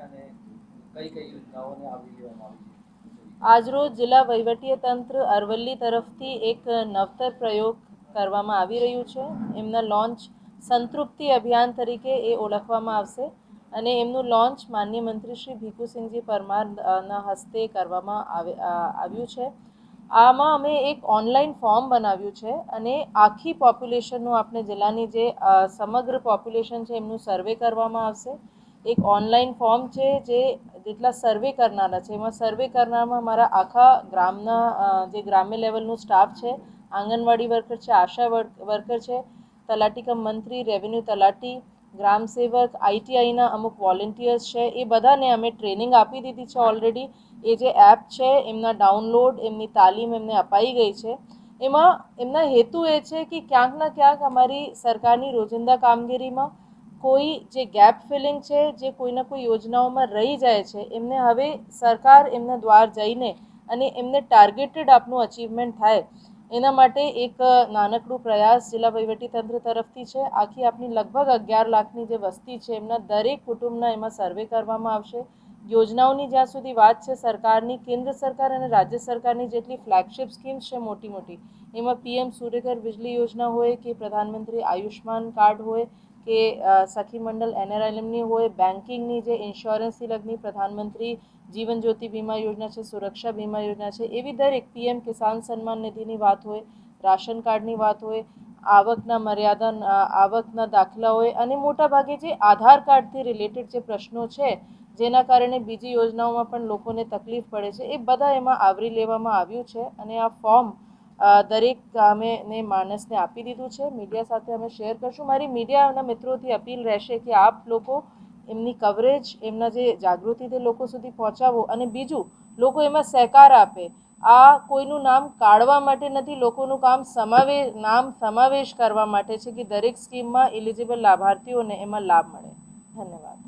અને કઈ કઈ યોજનાઓને આવરી લેવામાં આવી છે? આજરોજ જિલ્લા વહીવટી તંત્ર અરવલ્લી તરફથી એક નવતર પ્રયોગ કરવામાં આવી રહ્યું છે. એમના લોન્ચ સંતૃપ્તિ અભિયાન તરીકે એ ઓળખવામાં આવશે અને એમનું લોન્ચ માનનીય મંત્રી શ્રી ભીખુસિંહજી પરમારના હસ્તે કરવામાં આવ્યું છે. આમાં અમે એક ઓનલાઈન ફોર્મ બનાવ્યું છે અને આખી પોપ્યુલેશનનું આપણે જિલ્લાની જે સમગ્ર પોપ્યુલેશન છે એમનું સર્વે કરવામાં આવશે. એક ઓનલાઈન ફોર્મ છે જે જેટલા સર્વે કરનારા છે એમાં સર્વે કરનારમાં મારા આખા ગ્રામના જે ગ્રામ્ય લેવલનું સ્ટાફ છે, આંગણવાડી વર્કર છે, આશા વર્કર છે, તલાટી કમ મંત્રી, રેવન્યુ તલાટી, ગ્રામ સેવક, આઈટીઆઈના અમુક વોલેન્ટિયર્સ છે, એ બધાને અમે ટ્રેનિંગ આપી દીધી છે ઓલરેડી. એ જે એપ છે એમના ડાઉનલોડ, એમની તાલીમ એમને અપાઈ ગઈ છે. એમાં એમના હેતુ એ છે કે ક્યાંક ના ક્યાંક અમારી સરકારની રોજિંદા કામગીરીમાં કોઈ જે ગેપ ફિલિંગ છે, જે કોઈના કોઈ યોજનાઓમાં રહી જાય છે, એમને હવે સરકાર એમના દ્વાર જઈને અને એમને ટાર્ગેટેડ આપનું અચીવમેન્ટ થાય એના માટે એક નાનકડું પ્રયાસ જિલ્લા વહીવટીતંત્ર તરફથી છે. આખી આપની લગભગ 11 લાખની જે વસ્તી છે એમના દરેક કુટુંબના એમાં સર્વે કરવામાં આવશે. યોજનાઓની જ્યાં સુધી વાત છે, સરકારની કેન્દ્ર સરકાર અને રાજ્ય સરકારની જેટલી ફ્લેગશિપ સ્કીમ્સ છે મોટી મોટી, એમાં પીએમ સૂર્યઘર વીજળી યોજના હોય કે પ્રધાનમંત્રી આયુષ્માન કાર્ડ હોય કે સખી મંડળ એનઆરએલએમની હોય, બેન્કિંગની જે ઇન્સ્યોરન્સથી લગની પ્રધાનમંત્રી જીવન જ્યોતિ વીમા યોજના છે, સુરક્ષા વીમા યોજના છે, એવી દરેક પીએમ કિસાન સન્માન નિધિની વાત હોય, રાશન કાર્ડની વાત હોય, આવકના મર્યાદા આવકના દાખલા હોય અને મોટાભાગે જે આધાર કાર્ડથી રિલેટેડ જે પ્રશ્નો છે જેના કારણે બીજી યોજનાઓમાં પણ લોકોને તકલીફ પડે છે, એ બધા એમાં આવરી લેવામાં આવ્યું છે. અને આ ફોર્મ દરેક અમે માણસને આપી દીધું છે. મીડિયા સાથે અમે શેર કરશું. મારી મીડિયાના મિત્રોથી અપીલ રહેશે કે આપ લોકો એમની કવરેજ, એમના જે જાગૃતિ તે લોકો સુધી પહોંચાવો અને બીજું લોકો એમાં સહકાર આપે. આ કોઈનું નામ કાઢવા માટે નથી, લોકોનું નામ સમાવેશ કરવા માટે છે કે દરેક સ્કીમમાં એલિજિબલ લાભાર્થીઓને એમાં લાભ મળે. ધન્યવાદ.